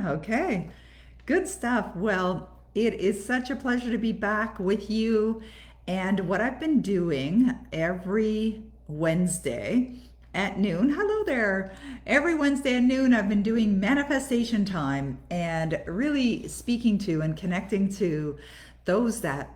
Okay, good stuff. Well, it is such a pleasure to be back with you. And what I've been doing every Wednesday at noon, hello there. Every Wednesday at noon, I've been doing manifestation time and really speaking to and connecting to those that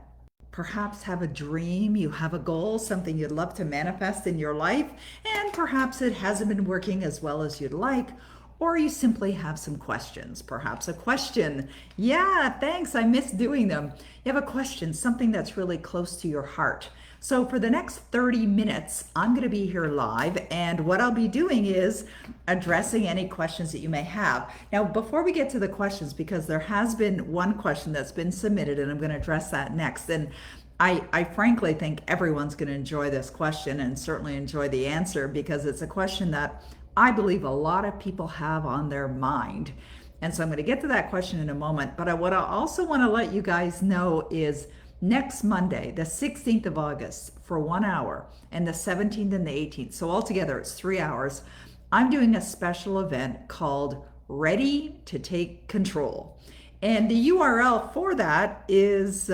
perhaps have a dream, you have a goal, something you'd love to manifest in your life, and perhaps it hasn't been working as well as you'd like, or you simply have some questions. Perhaps a question. Yeah, thanks, I miss doing them. You have a question, something that's really close to your heart. So for the next 30 minutes, I'm going to be here live, and what I'll be doing is addressing any questions that you may have. Now, before we get to the questions, because there has been one question that's been submitted, and I'm going to address that next. And I frankly think everyone's going to enjoy this question and certainly enjoy the answer, because it's a question that I believe a lot of people have on their mind. And so I'm going to get to that question in a moment. But what I also want to let you guys know is next Monday, the 16th of August, for 1 hour, and the 17th and the 18th, so altogether it's 3 hours, I'm doing a special event called Ready to Take Control. And the URL for that is,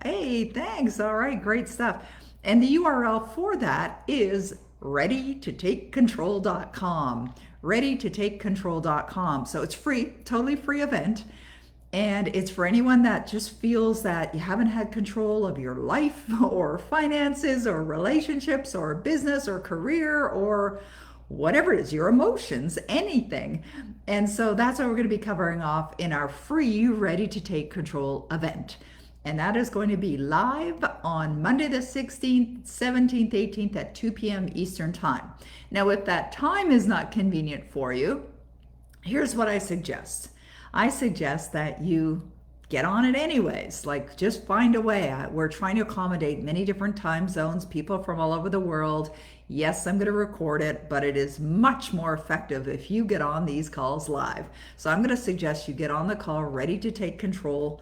hey, thanks. All right, great stuff. And the URL for that is readytotakecontrol.com. Readytotakecontrol.com. So it's free, totally free event. And it's for anyone that just feels that you haven't had control of your life or finances or relationships or business or career or whatever it is, your emotions, anything. And so that's what we're going to be covering off in our free Ready to Take Control event. And that is going to be live on Monday the 16th, 17th, 18th at 2 p.m. Eastern Time. Now, if that time is not convenient for you, here's what I suggest. I suggest that you get on it anyways. Like, just find a way. We're trying to accommodate many different time zones, people from all over the world. Yes, I'm going to record it, but it is much more effective if you get on these calls live. So I'm going to suggest you get on the call Ready to Take Control,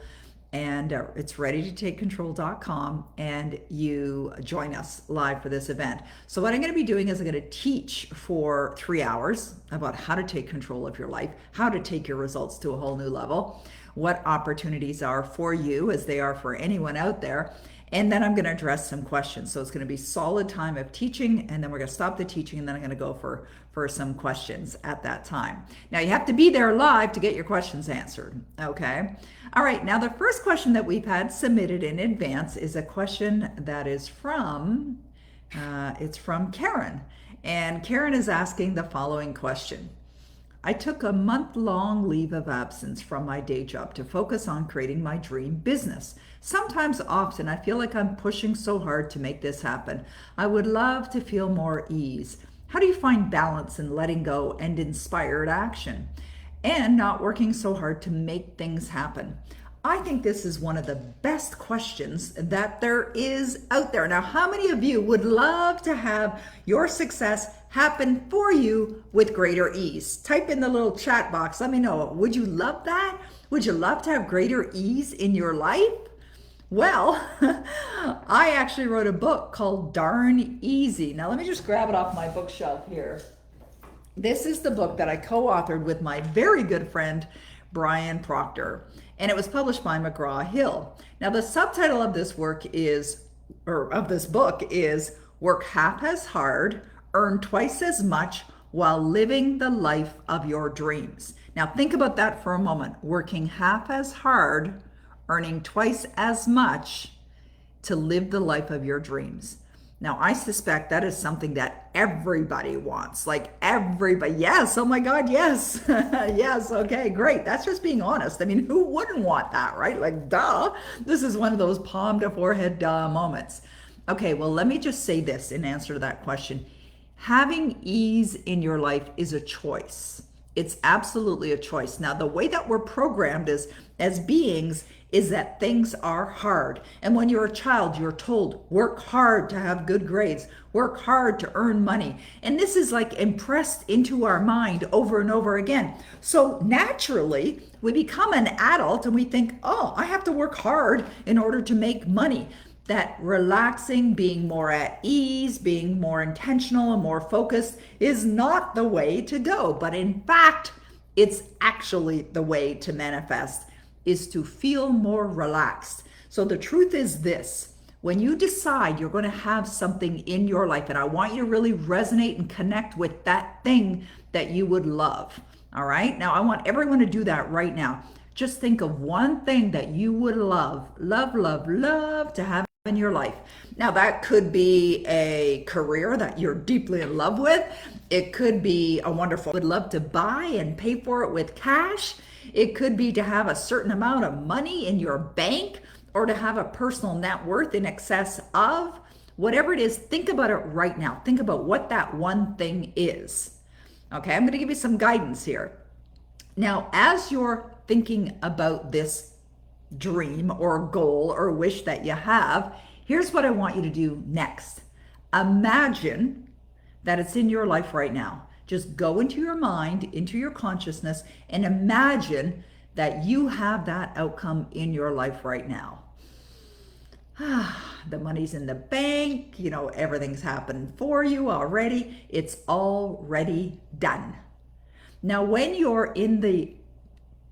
and it's readytotakecontrol.com, and you join us live for this event. So what I'm going to be doing is I'm going to teach for 3 hours about how to take control of your life, how to take your results to a whole new level, what opportunities are for you as they are for anyone out there. And then I'm going to address some questions. So it's going to be solid time of teaching, and then we're going to stop the teaching, and then I'm going to go for some questions at that time. Now, you have to be there live to get your questions answered, okay? All right, now the first question that we've had submitted in advance is a question that is from, it's from Karen. And Karen is asking the following question. I took a month-long leave of absence from my day job to focus on creating my dream business. Sometimes, often, I feel like I'm pushing so hard to make this happen. I would love to feel more ease. How do you find balance in letting go and inspired action, and not working so hard to make things happen? I think this is one of the best questions that there is out there. Now, how many of you would love to have your success happen for you with greater ease? Type in the little chat box. Let me know. Would you love that? Would you love to have greater ease in your life? Well, I actually wrote a book called Darn Easy. Now, let me just grab it off my bookshelf here. This is the book that I co-authored with my very good friend, Brian Proctor, and it was published by McGraw-Hill. Now, the subtitle of this book is Work Half as Hard, Earn Twice as Much While Living the Life of Your Dreams. Now, think about that for a moment. Working half as hard, earning twice as much to live the life of your dreams. Now, I suspect that is something that everybody wants. Like, everybody. Yes. Oh my God. Yes. Yes. Okay, great. That's just being honest. I mean, who wouldn't want that, right? Like, duh. This is one of those palm to forehead duh moments. Okay, well, let me just say this in answer to that question. Having ease in your life is a choice. It's absolutely a choice. Now, the way that we're programmed as beings is that things are hard. And when you're a child, you're told, work hard to have good grades, work hard to earn money. And this is like impressed into our mind over and over again. So naturally, we become an adult and we think, oh, I have to work hard in order to make money. That relaxing, being more at ease, being more intentional and more focused is not the way to go. But in fact, It's actually the way to manifest is to feel more relaxed. So the truth is this. When you decide you're going to have something in your life, and I want you to really resonate and connect with that thing that you would love. All right. Now, I want everyone to do that right now. Just think of one thing that you would love, love, love, love to have in your life. Now, that could be a career that you're deeply in love with. It could be a wonderful, would love to buy and pay for it with cash. It could be to have a certain amount of money in your bank, or to have a personal net worth in excess of. Whatever it is, think about it right now. Think about what that one thing is. Okay, I'm going to give you some guidance here. Now, as you're thinking about this dream or goal or wish that you have, here's what I want you to do next. Imagine that it's in your life right now. Just go into your mind, into your consciousness, and imagine that you have that outcome in your life right now. The money's in the bank, everything's happened for you already. It's already done. Now, when you're in the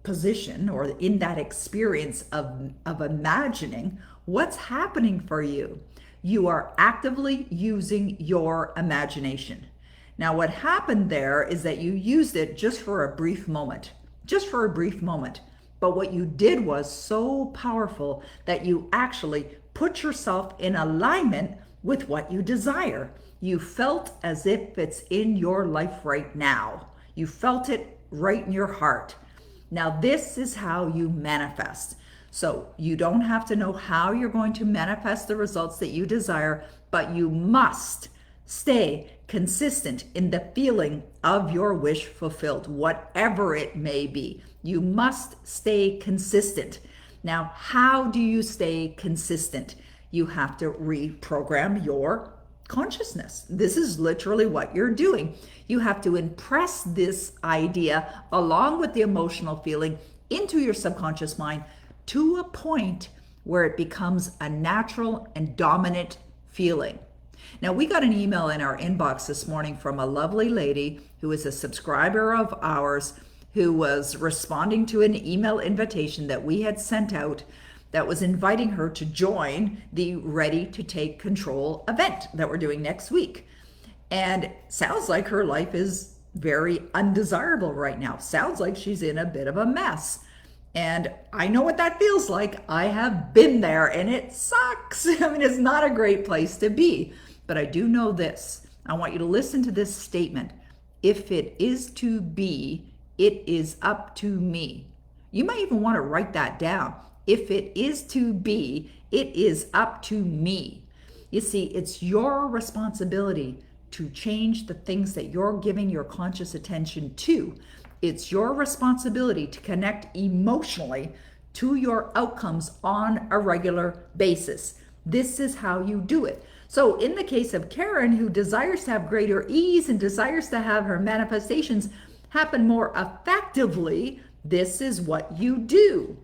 position or in that experience of imagining, what's happening for you? You are actively using your imagination. Now, what happened there is that you used it just for a brief moment, But what you did was so powerful that you actually put yourself in alignment with what you desire. You felt as if it's in your life right now. You felt it right in your heart. Now, this is how you manifest. So you don't have to know how you're going to manifest the results that you desire, but you must stay consistent in the feeling of your wish fulfilled, whatever it may be. You must stay consistent. Now, how do you stay consistent? You have to reprogram your consciousness. This is literally what you're doing. You have to impress this idea along with the emotional feeling into your subconscious mind to a point where it becomes a natural and dominant feeling. Now, we got an email in our inbox this morning from a lovely lady who is a subscriber of ours, who was responding to an email invitation that we had sent out that was inviting her to join the Ready to Take Control event that we're doing next week. And sounds like her life is very undesirable right now. Sounds like she's in a bit of a mess. And I know what that feels like. I have been there and it sucks. I mean, it's not a great place to be. But I do know this. I want you to listen to this statement. If it is to be, it is up to me. You might even want to write that down. If it is to be, it is up to me. You see, it's your responsibility to change the things that you're giving your conscious attention to. It's your responsibility to connect emotionally to your outcomes on a regular basis. This is how you do it. So in the case of Karen, who desires to have greater ease and desires to have her manifestations happen more effectively, this is what you do.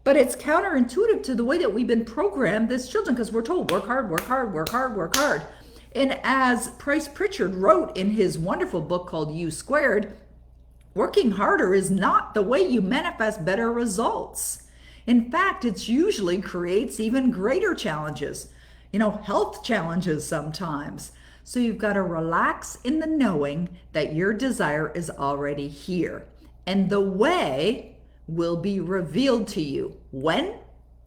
But it's counterintuitive to the way that we've been programmed as children, because we're told work hard, work hard, work hard, work hard. And as Price Pritchard wrote in his wonderful book called U Squared, working harder is not the way you manifest better results. In fact, it usually creates even greater challenges, health challenges sometimes. So you've got to relax in the knowing that your desire is already here. And the way will be revealed to you. When?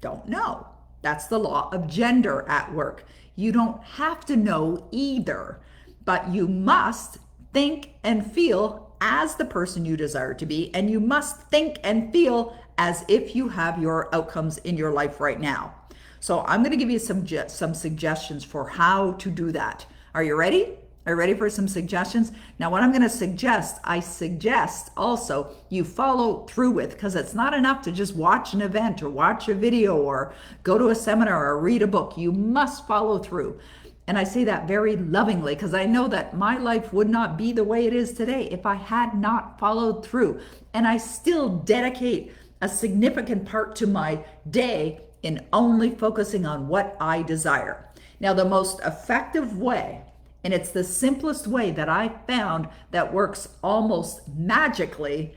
Don't know. That's the law of gender at work. You don't have to know either, but you must think and feel as the person you desire to be, and you must think and feel as if you have your outcomes in your life right now. So I'm going to give you some suggestions for how to do that. Are you ready? Are you ready for some suggestions? Now, what I'm going to suggest, I suggest also you follow through with, because it's not enough to just watch an event or watch a video or go to a seminar or read a book. You must follow through. And I say that very lovingly, because I know that my life would not be the way it is today if I had not followed through. And I still dedicate a significant part to my day in only focusing on what I desire. Now, the most effective way, and it's the simplest way that I found that works almost magically,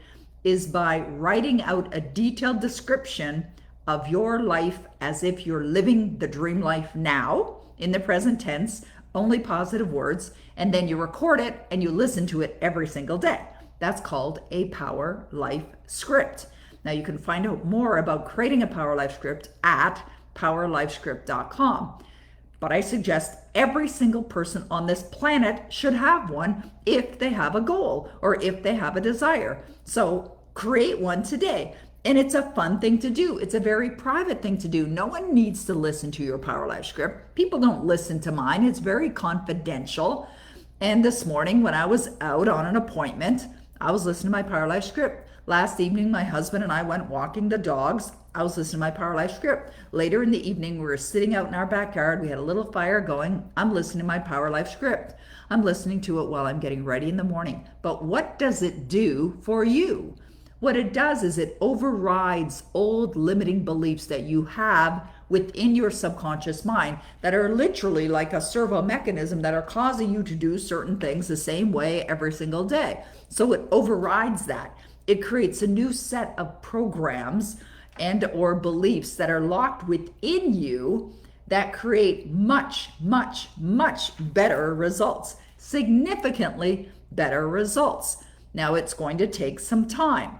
is by writing out a detailed description of your life as if you're living the dream life now in the present tense, only positive words, and then you record it and you listen to it every single day. That's called a Power Life script. Now you can find out more about creating a Power Life script at powerlifescript.com. But I suggest every single person on this planet should have one if they have a goal or if they have a desire. So create one today. And it's a fun thing to do. It's a very private thing to do. No one needs to listen to your Power Life script. People don't listen to mine. It's very confidential. And this morning when I was out on an appointment, I was listening to my Power Life script. Last evening, my husband and I went walking the dogs. I was listening to my Power Life script. Later in the evening, we were sitting out in our backyard. We had a little fire going. I'm listening to my Power Life script. I'm listening to it while I'm getting ready in the morning. But what does it do for you? What it does is it overrides old limiting beliefs that you have within your subconscious mind that are literally like a servo mechanism that are causing you to do certain things the same way every single day. So it overrides that. It creates a new set of programs and or beliefs that are locked within you that create much, much, much better results, significantly better results. Now it's going to take some time.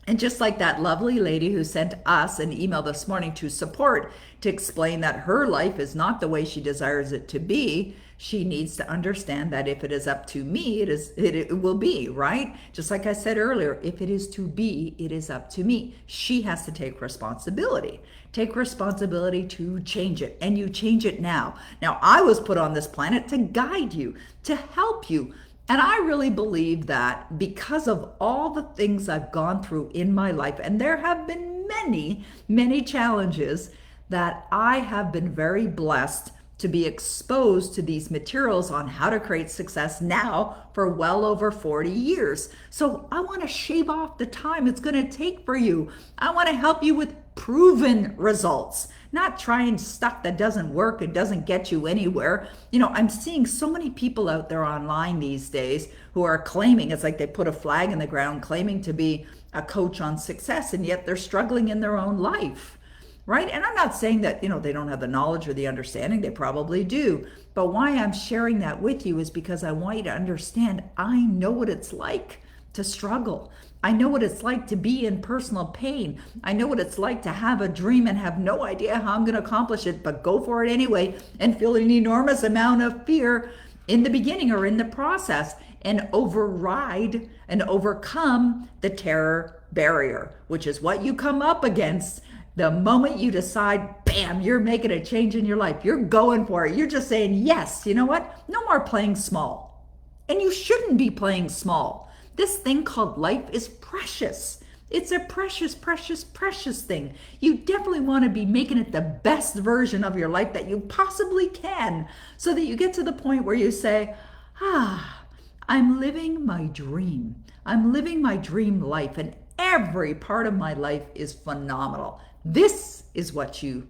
And just like that lovely lady who sent us an email this morning to support to explain that her life is not the way she desires it to be, she needs to understand that if it is up to me, it will be, right? Just like I said earlier, if it is to be, it is up to me. She has to take responsibility. Take responsibility to change it, and you change it now. Now, I was put on this planet to guide you, to help you. And I really believe that because of all the things I've gone through in my life, and there have been many, many challenges, that I have been very blessed to be exposed to these materials on how to create success now for well over 40 years. So I want to shave off the time it's going to take for you. I want to help you with proven results, not trying stuff that doesn't work and doesn't get you anywhere. You know, I'm seeing so many people out there online these days who are claiming, it's like they put a flag in the ground, claiming to be a coach on success, and yet they're struggling in their own life. Right? And I'm not saying that, they don't have the knowledge or the understanding. They probably do. But why I'm sharing that with you is because I want you to understand I know what it's like to struggle. I know what it's like to be in personal pain. I know what it's like to have a dream and have no idea how I'm going to accomplish it, but go for it anyway and feel an enormous amount of fear in the beginning or in the process and override and overcome the terror barrier, which is what you come up against the moment you decide, bam, you're making a change in your life. You're going for it. You're just saying, yes, you know what? No more playing small. And you shouldn't be playing small. This thing called life is precious. It's a precious, precious, precious thing. You definitely want to be making it the best version of your life that you possibly can, so that you get to the point where you say, I'm living my dream. I'm living my dream life, and every part of my life is phenomenal. This is what you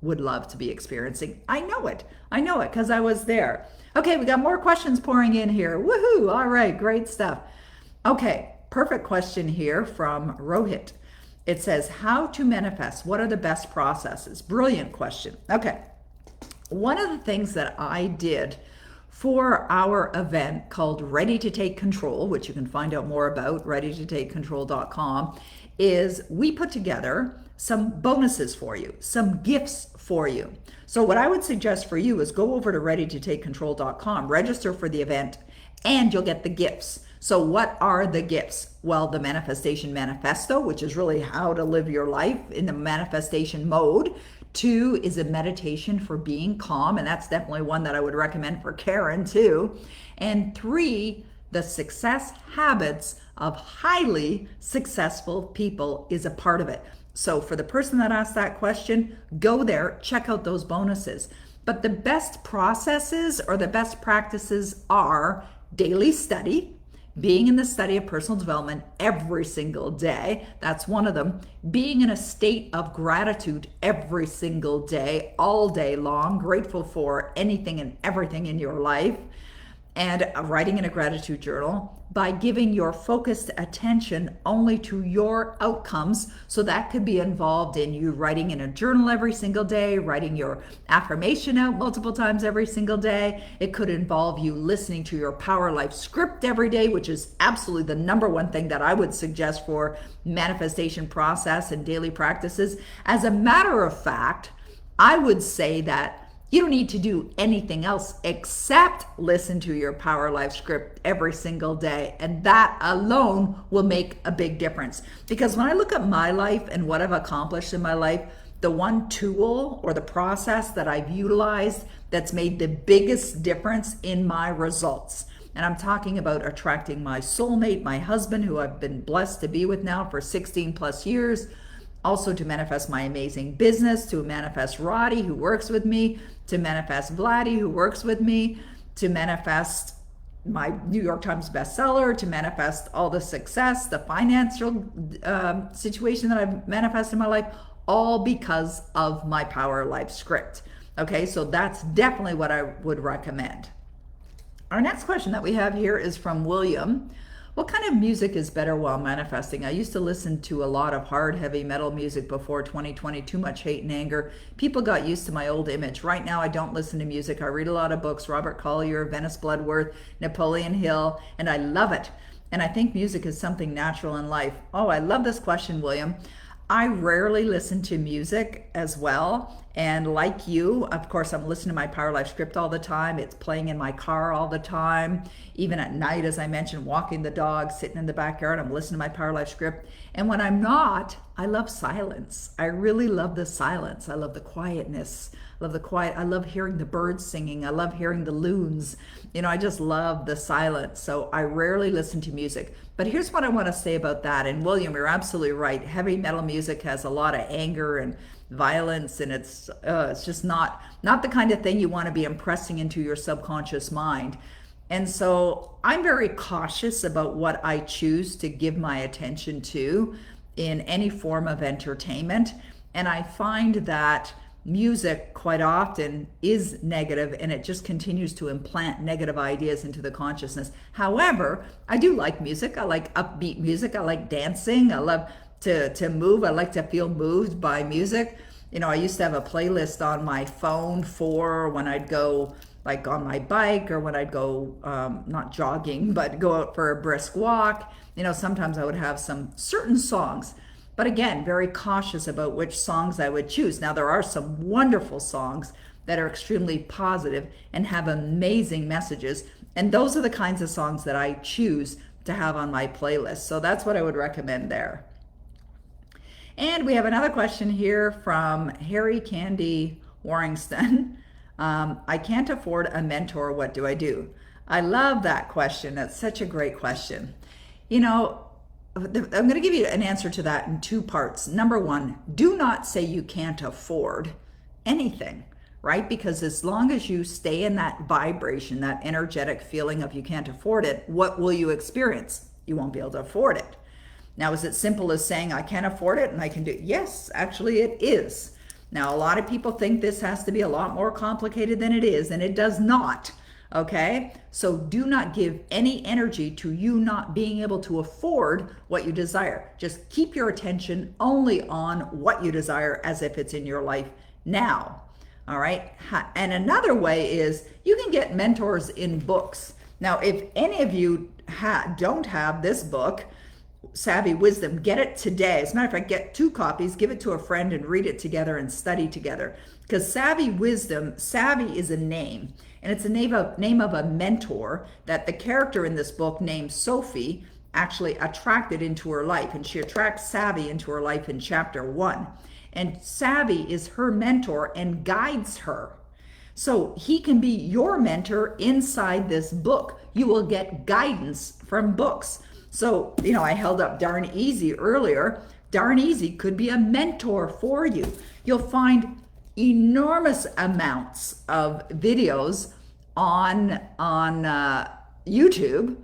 would love to be experiencing. I know it because I was there. Okay, we got more questions pouring in here. Woohoo! All right, great stuff. Okay, perfect question here from Rohit. It says, how to manifest? What are the best processes? Brilliant question. Okay, one of the things that I did for our event called Ready to Take Control, which you can find out more about, readytotakecontrol.com, is we put together some bonuses for you, some gifts for you. So what I would suggest for you is go over to readytotakecontrol.com, register for the event, and you'll get the gifts. So what are the gifts? Well, the Manifestation Manifesto, which is really how to live your life in the manifestation mode. 2 is a meditation for being calm, and that's definitely one that I would recommend for Karen too. And 3, the success habits of highly successful people is a part of it. So for the person that asked that question, go there, check out those bonuses. But the best processes or the best practices are daily study, being in the study of personal development every single day. That's one of them. Being in a state of gratitude every single day, all day long, grateful for anything and everything in your life. and writing in a gratitude journal by giving your focused attention only to your outcomes. So that could be involved in you writing in a journal every single day, writing your affirmation out multiple times every single day. It could involve you listening to your Power Life script every day, which is absolutely the number one thing that I would suggest for manifestation process and daily practices. As a matter of fact, I would say that you don't need to do anything else except listen to your Power Life script every single day. And that alone will make a big difference. Because when I look at my life and what I've accomplished in my life, the one tool or the process that I've utilized that's made the biggest difference in my results. And I'm talking about attracting my soulmate, my husband, who I've been blessed to be with now for 16 plus years. Also to manifest my amazing business, to manifest Roddy, who works with me, to manifest Vladdy, who works with me, to manifest my New York Times bestseller, to manifest all the success, the financial situation that I've manifested in my life, all because of my Power Life script. Okay, so that's definitely what I would recommend. Our next question that we have here is from William. What kind of music is better while manifesting? I used to listen to a lot of hard, heavy metal music before 2020, too much hate and anger. People got used to my old image. Right now, I don't listen to music. I read a lot of books, Robert Collier, Venice Bloodworth, Napoleon Hill, and I love it. And I think music is something natural in life. Oh, I love this question, William. I rarely listen to music as well. And like you, of course, I'm listening to my Power Life script all the time. It's playing in my car all the time. Even at night, as I mentioned, walking the dog, sitting in the backyard, I'm listening to my Power Life script. And when I'm not, I love silence. I really love the silence. I love the quietness. I love the quiet. I love hearing the birds singing. I love hearing the loons. You know, I just love the silence. So I rarely listen to music. But here's what I want to say about that. And William, you're absolutely right. Heavy metal music has a lot of anger and violence, and it's just not the kind of thing you want to be impressing into your subconscious mind. And so I'm very cautious about what I choose to give my attention to in any form of entertainment. And I find that music quite often is negative, and it just continues to implant negative ideas into the consciousness. However, I do like music. I like upbeat music. I like dancing. I love to move. I like to feel moved by music. You know, I used to have a playlist on my phone for when I'd go like on my bike, or when I'd go, not jogging, but go out for a brisk walk. You know, sometimes I would have some certain songs, but again, very cautious about which songs I would choose. Now, there are some wonderful songs that are extremely positive and have amazing messages. And those are the kinds of songs that I choose to have on my playlist. So that's what I would recommend there. And we have another question here from Harry Candy Warringston. I can't afford a mentor. What do I do? I love that question. That's such a great question. You know, I'm going to give you an answer to that in two parts. Number one, do not say you can't afford anything, right? Because as long as you stay in that vibration, that energetic feeling of you can't afford it, what will you experience? You won't be able to afford it. Now, is it simple as saying I can't afford it and I can do it? Yes, actually it is. Now, a lot of people think this has to be a lot more complicated than it is, and it does not. Okay? So do not give any energy to you not being able to afford what you desire. Just keep your attention only on what you desire as if it's in your life now. All right? And another way is you can get mentors in books. Now, if any of you don't have this book, Savvy Wisdom, get it today. As a matter of fact, get 2 copies, give it to a friend, and read it together and study together. Because Savvy Wisdom, Savvy is a name, and it's a name of a mentor that the character in this book named Sophie actually attracted into her life, and she attracts Savvy into her life in chapter 1. And Savvy is her mentor and guides her. So he can be your mentor inside this book. You will get guidance from books. So, you know, I held up Darn Easy earlier. Darn Easy could be a mentor for you. You'll find enormous amounts of videos on YouTube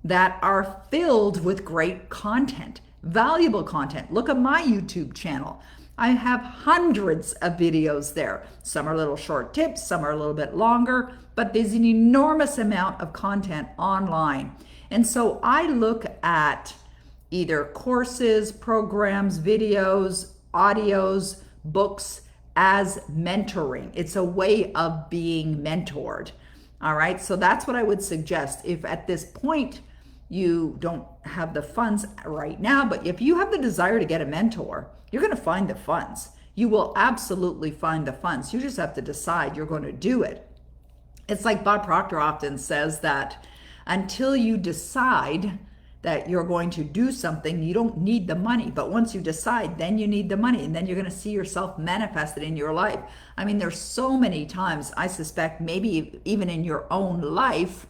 that are filled with great content, valuable content. Look at my YouTube channel. I have hundreds of videos there. Some are little short tips, some are a little bit longer, but there's an enormous amount of content online. And so I look at either courses, programs, videos, audios, books as mentoring. It's a way of being mentored. All right, so that's what I would suggest. If at this point you don't have the funds right now, but if you have the desire to get a mentor, you're going to find the funds. You will absolutely find the funds. You just have to decide you're going to do it. It's like Bob Proctor often says that until you decide that you're going to do something, you don't need the money. But once you decide, then you need the money, and then you're going to see yourself manifested in your life. I mean, there's so many times, I suspect, maybe even in your own life,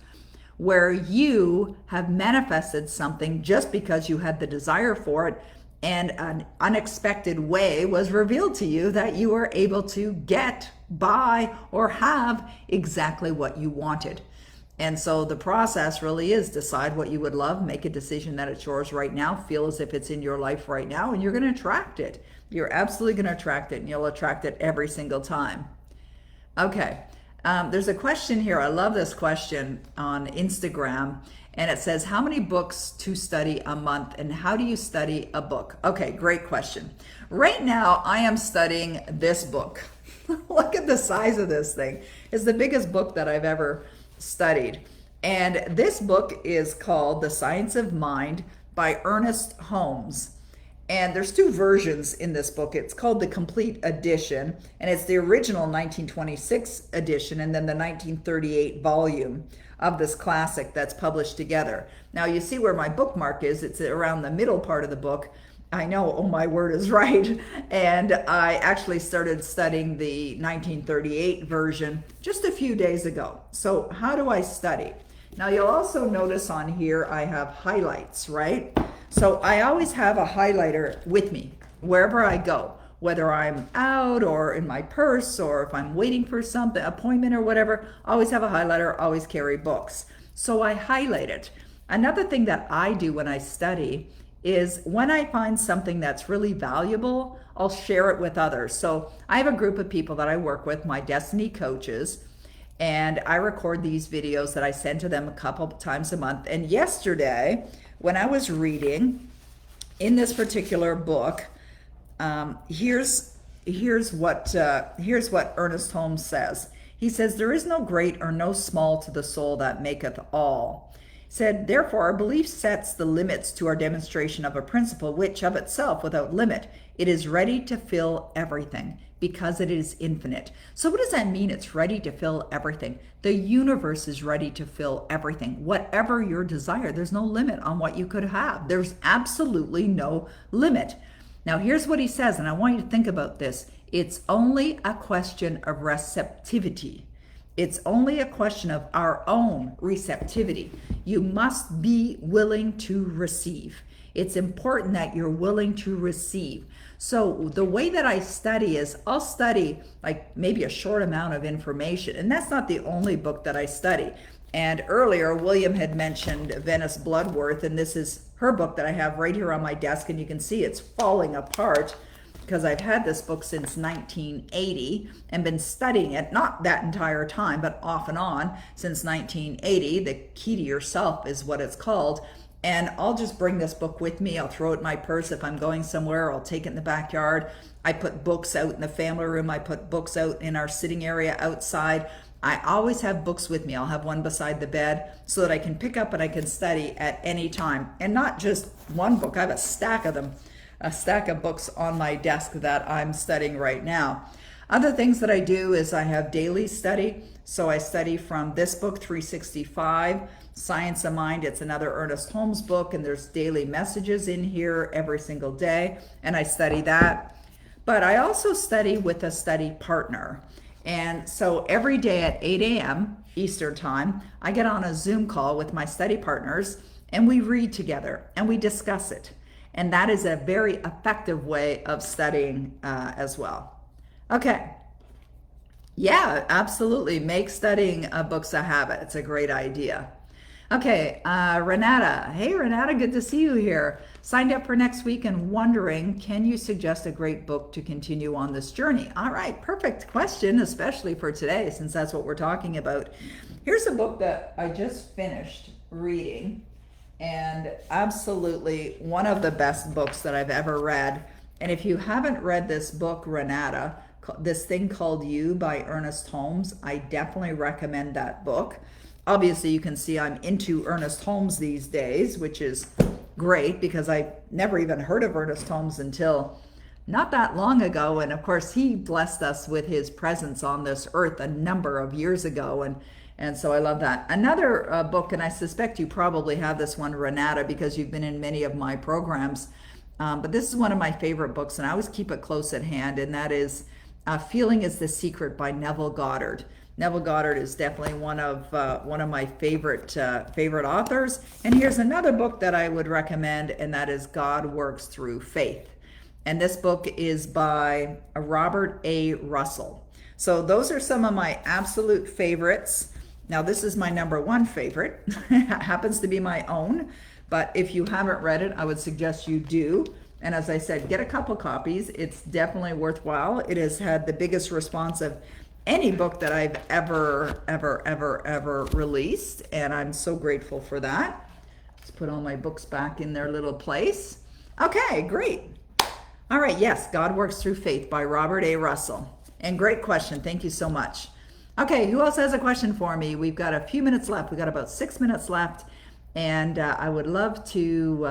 where you have manifested something just because you had the desire for it, and an unexpected way was revealed to you that you were able to get, buy, or have exactly what you wanted. And so the process really is decide what you would love, make a decision that it's yours right now, feel as if it's in your life right now, and you're going to attract it. You're absolutely going to attract it, and you'll attract it every single time. Okay, there's a question here. I love this question on Instagram, and it says, how many books to study a month, and how do you study a book? Okay, great question. Right now, I am studying this book. Look at the size of this thing. It's the biggest book that I've ever studied. And this book is called The Science of Mind by Ernest Holmes. And there's two versions in this book. It's called the Complete Edition, and it's the original 1926 edition, and then the 1938 volume of this classic that's published together. Now you see where my bookmark is. It's around the middle part of the book. I know, oh, my word is right. And I actually started studying the 1938 version just a few days ago. So how do I study? Now you'll also notice on here I have highlights, right? So I always have a highlighter with me wherever I go, whether I'm out or in my purse, or if I'm waiting for something, appointment or whatever, I always have a highlighter, always carry books. So I highlight it. Another thing that I do when I study is when I find something that's really valuable, I'll share it with others. So I have a group of people that I work with, my Destiny coaches, and I record these videos that I send to them a couple times a month. And yesterday, when I was reading in this particular book, here's what Ernest Holmes says. He says, there is no great or no small to the soul that maketh all. He said, therefore, our belief sets the limits to our demonstration of a principle, which of itself, without limit, it is ready to fill everything, because it is infinite. So what does that mean? It's ready to fill everything. The universe is ready to fill everything. Whatever your desire, there's no limit on what you could have. There's absolutely no limit. Now, here's what he says, and I want you to think about this. It's only a question of receptivity. It's only a question of our own receptivity. You must be willing to receive. It's important that you're willing to receive. So the way that I study is I'll study like maybe a short amount of information. And that's not the only book that I study. And earlier, William had mentioned Venice Bloodworth, and this is her book that I have right here on my desk. And you can see it's falling apart because I've had this book since 1980 and been studying it, not that entire time, but off and on since 1980. The Key to Yourself is what it's called. And I'll just bring this book with me. I'll throw it in my purse if I'm going somewhere. I'll take it in the backyard. I put books out in the family room. I put books out in our sitting area outside. I always have books with me. I'll have one beside the bed so that I can pick up and I can study at any time. And not just one book. I have a stack of them, a stack of books on my desk that I'm studying right now. Other things that I do is I have daily study. So I study from this book, 365, Science of Mind. It's another Ernest Holmes book, and there's daily messages in here every single day, and I study that. But I also study with a study partner. And so every day at 8 a.m. Eastern Time, I get on a Zoom call with my study partners, and we read together, and we discuss it. And that is a very effective way of studying as well. Okay. Yeah, absolutely. Make studying books a habit. It's a great idea. Okay, Renata. Hey, Renata, good to see you here. Signed up for next week and wondering, can you suggest a great book to continue on this journey? All right, perfect question, especially for today, since that's what we're talking about. Here's a book that I just finished reading, and absolutely one of the best books that I've ever read. And if you haven't read this book, Renata, This Thing Called You by Ernest Holmes, I definitely recommend that book. Obviously, you can see I'm into Ernest Holmes these days, which is great because I never even heard of Ernest Holmes until not that long ago. And of course, he blessed us with his presence on this earth a number of years ago. And so I love that. Another book, and I suspect you probably have this one, Renata, because you've been in many of my programs. But this is one of my favorite books, and I always keep it close at hand, and that is Feeling is the Secret by Neville Goddard. Neville Goddard is definitely one of my favorite authors. And here's another book that I would recommend, and that is God Works Through Faith. And this book is by Robert A. Russell. So those are some of my absolute favorites. Now, this is my number one favorite. It happens to be my own. But if you haven't read it, I would suggest you do. And as I said, get a couple copies. It's definitely worthwhile. It has had the biggest response of any book that I've ever released. And I'm so grateful for that. Let's put all my books back in their little place. Okay, great. All right, yes, God Works Through Faith by Robert A. Russell. And great question. Thank you so much. Okay, who else has a question for me? We've got a few minutes left. We've got about 6 minutes left. And I would love to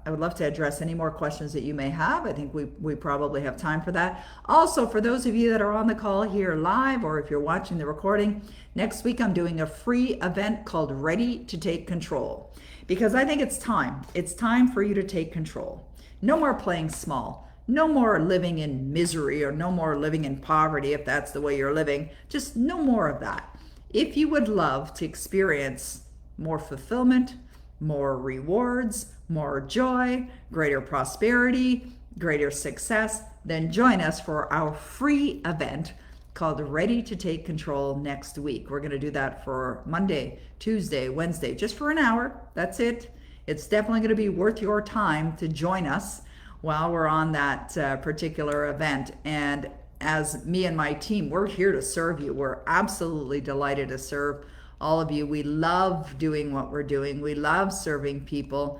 address any more questions that you may have. I think we probably have time for that. Also, for those of you that are on the call here live, or if you're watching the recording, next week I'm doing a free event called Ready to Take Control, because I think it's time. It's time for you to take control. No more playing small. No more living in misery, or no more living in poverty if that's the way you're living. Just no more of that. If you would love to experience more fulfillment, more rewards, more joy, greater prosperity, greater success, then join us for our free event called Ready to Take Control next week. We're going to do that for Monday, Tuesday, Wednesday, just for an hour. That's it. It's definitely going to be worth your time to join us while we're on that particular event. And as me and my team, we're here to serve you. We're absolutely delighted to serve all of you. We love doing what we're doing. We love serving people,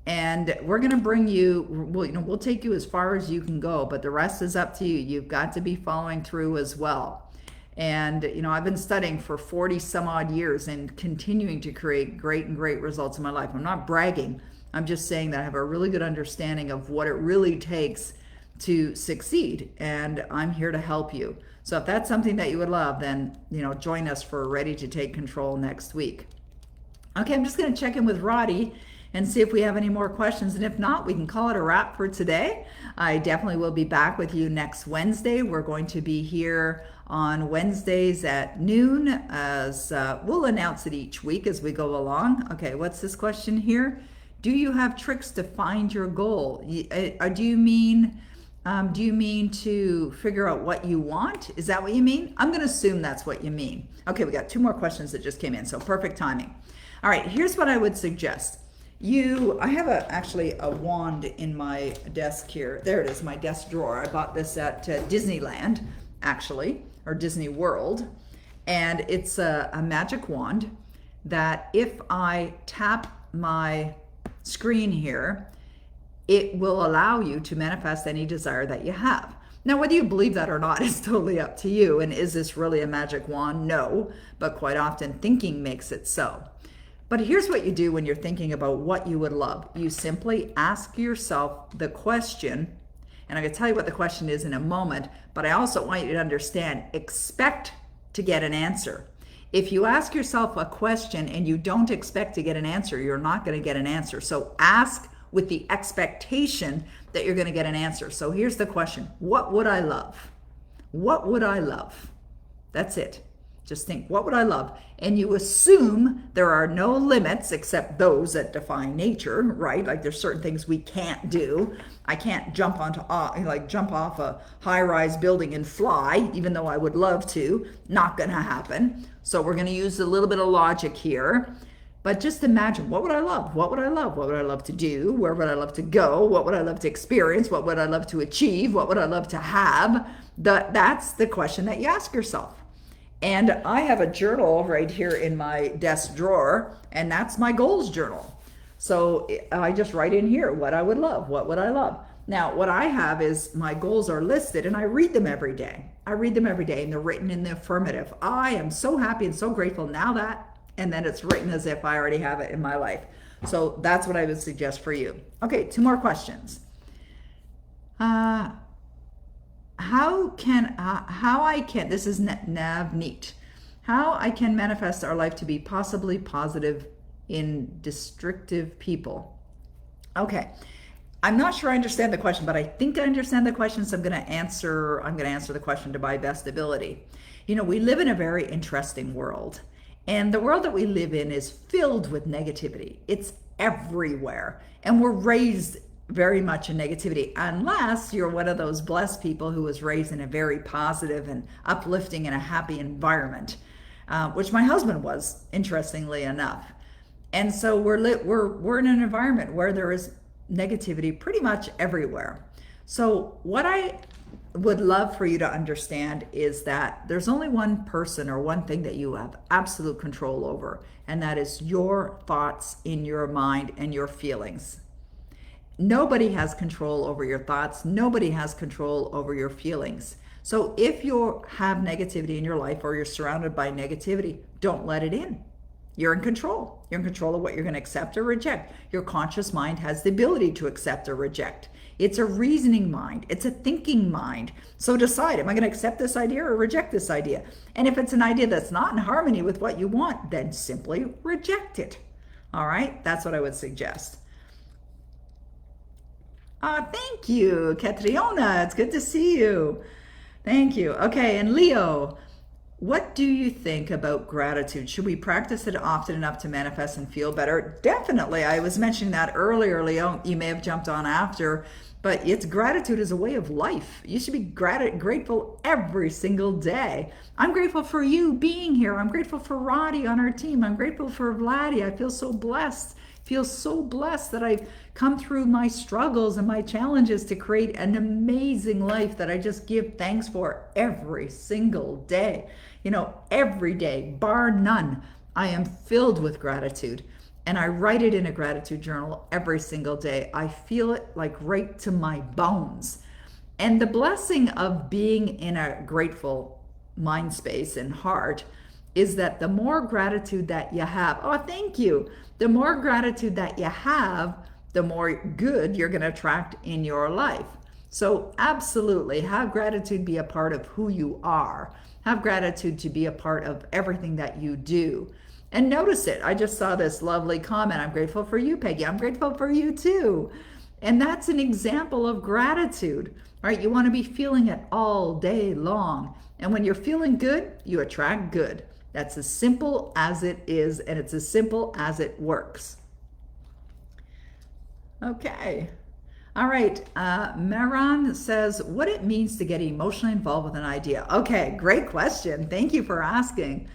and we're going to bring you, we'll take you as far as you can go, but the rest is up to you. You've got to be following through as well. And I've been studying for 40 some odd years and continuing to create great results in my life. I'm not bragging. I'm just saying that I have a really good understanding of what it really takes to succeed, and I'm here to help you. So if that's something that you would love, then join us for Ready to Take Control next week. Okay, I'm just going to check in with Roddy and see if we have any more questions, and if not, we can call it a wrap for today. I definitely will be back with you next Wednesday. We're going to be here on Wednesdays at noon, as we'll announce it each week as we go along. Okay, what's this question here? Do you have tricks to find your goal? Do you mean to figure out what you want? Is that what you mean? I'm going to assume that's what you mean. Okay, we got 2 more questions that just came in, so perfect timing. All right, here's what I would suggest. I have actually a wand in my desk here. There it is, my desk drawer. I bought this at Disneyland, actually, or Disney World. And it's a magic wand that if I tap my screen here, it will allow you to manifest any desire that you have. Now, whether you believe that or not is totally up to you. And is this really a magic wand? No, but quite often thinking makes it so. But here's what you do when you're thinking about what you would love. You simply ask yourself the question, and I'm going to tell you what the question is in a moment, but I also want you to understand, expect to get an answer. If you ask yourself a question and you don't expect to get an answer, you're not going to get an answer. So ask with the expectation that you're going to get an answer. So here's the question. What would I love? What would I love? That's it. Just think, what would I love? And you assume there are no limits except those that define nature, right? Like there's certain things we can't do. I can't jump off a high-rise building and fly, even though I would love to. Not going to happen. So we're going to use a little bit of logic here. But just imagine, what would I love? What would I love? What would I love to do? Where would I love to go? What would I love to experience? What would I love to achieve? What would I love to have? That's the question that you ask yourself. And I have a journal right here in my desk drawer, and that's my goals journal. So I just write in here what I would love, what would I love. Now, what I have is my goals are listed and I read them every day. I read them every day and they're written in the affirmative. I am so happy and so grateful now that, and then it's written as if I already have it in my life. So that's what I would suggest for you. Okay, 2 more questions. This is Navneet, how I can manifest our life to be possibly positive in destructive people. Okay, I'm not sure I understand the question, but I think I understand the question, so I'm going to answer the question to my best ability. You know, we live in a very interesting world, and the world that we live in is filled with negativity. It's everywhere, and we're raised very much in negativity, unless you're one of those blessed people who was raised in a very positive and uplifting and a happy environment, which my husband was, interestingly enough. And so we're in an environment where there is negativity pretty much everywhere. So what I would love for you to understand is that there's only one person or one thing that you have absolute control over, and that is your thoughts in your mind and your feelings. Nobody has control over your thoughts. Nobody has control over your feelings. So if you have negativity in your life or you're surrounded by negativity, don't let it in. You're in control. You're in control of what you're going to accept or reject. Your conscious mind has the ability to accept or reject. It's a reasoning mind. It's a thinking mind. So decide, am I going to accept this idea or reject this idea? And if it's an idea that's not in harmony with what you want, then simply reject it. All right? That's what I would suggest. Thank you, Catriona. It's good to see you. Thank you. Okay, and Leo, what do you think about gratitude? Should we practice it often enough to manifest and feel better? Definitely. I was mentioning that earlier, Leo. You may have jumped on after, but gratitude is a way of life. You should be grateful every single day. I'm grateful for you being here. I'm grateful for Roddy on our team. I'm grateful for Vladdy. I feel so blessed. Feel so blessed that I've come through my struggles and my challenges to create an amazing life that I just give thanks for every single day. You know, every day, bar none, I am filled with gratitude. And I write it in a gratitude journal every single day. I feel it like right to my bones. And the blessing of being in a grateful mind space and heart is that the more gratitude that you have, thank you. The more gratitude that you have, the more good you're going to attract in your life. So absolutely, have gratitude be a part of who you are. Have gratitude to be a part of everything that you do. And notice it. I just saw this lovely comment. I'm grateful for you, Peggy. I'm grateful for you too. And that's an example of gratitude, right? You want to be feeling it all day long. And when you're feeling good, you attract good. That's as simple as it is, and it's as simple as it works. Okay. All right. Maran says, what it means to get emotionally involved with an idea. Okay, great question. Thank you for asking.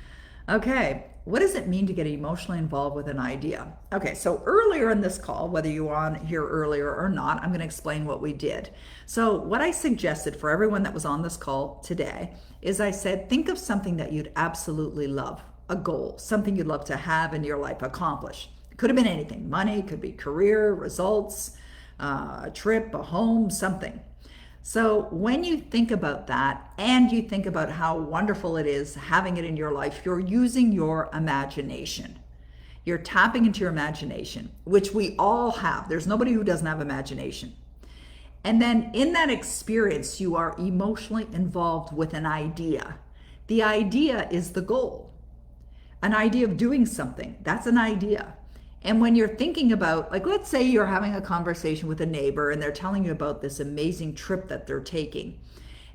Okay, what does it mean to get emotionally involved with an idea? Okay, so earlier in this call, whether you were on here earlier or not, I'm going to explain what we did. So what I suggested for everyone that was on this call today is I said, think of something that you'd absolutely love, a goal, something you'd love to have in your life, accomplish. It could have been anything, money, could be career, results, a trip, a home, something. So when you think about that and you think about how wonderful it is having it in your life, you're using your imagination. You're tapping into your imagination, which we all have. There's nobody who doesn't have imagination. And then in that experience, you are emotionally involved with an idea. The idea is the goal. An idea of doing something, that's an idea. And when you're thinking about, like, let's say you're having a conversation with a neighbor and they're telling you about this amazing trip that they're taking.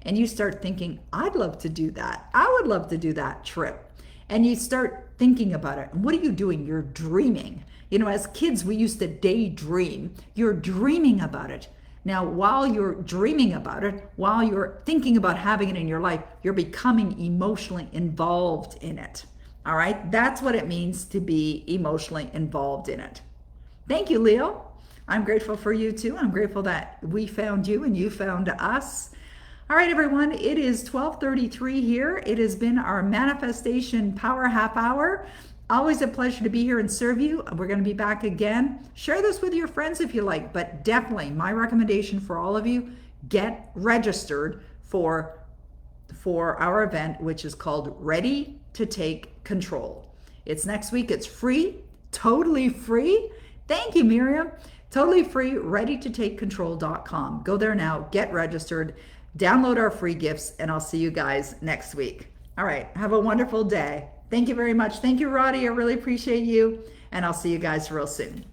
And you start thinking, I'd love to do that. I would love to do that trip. And you start thinking about it. And what are you doing? You're dreaming. You know, as kids, we used to daydream. You're dreaming about it. Now, while you're dreaming about it, while you're thinking about having it in your life, you're becoming emotionally involved in it. All right, that's what it means to be emotionally involved in it. Thank you, Leo. I'm grateful for you too. I'm grateful that we found you and you found us. All right, everyone, it is 12:33 here. It has been our manifestation power half hour. Always a pleasure to be here and serve you. We're going to be back again. Share this with your friends if you like, but definitely my recommendation for all of you, get registered for our event, which is called Ready to Take Control. It's next week. It's free, totally free. Thank you, Miriam. Totally free, readytotakecontrol.com. Go there now, get registered, download our free gifts, and I'll see you guys next week. All right, have a wonderful day. Thank you very much. Thank you, Roddy. I really appreciate you, and I'll see you guys real soon.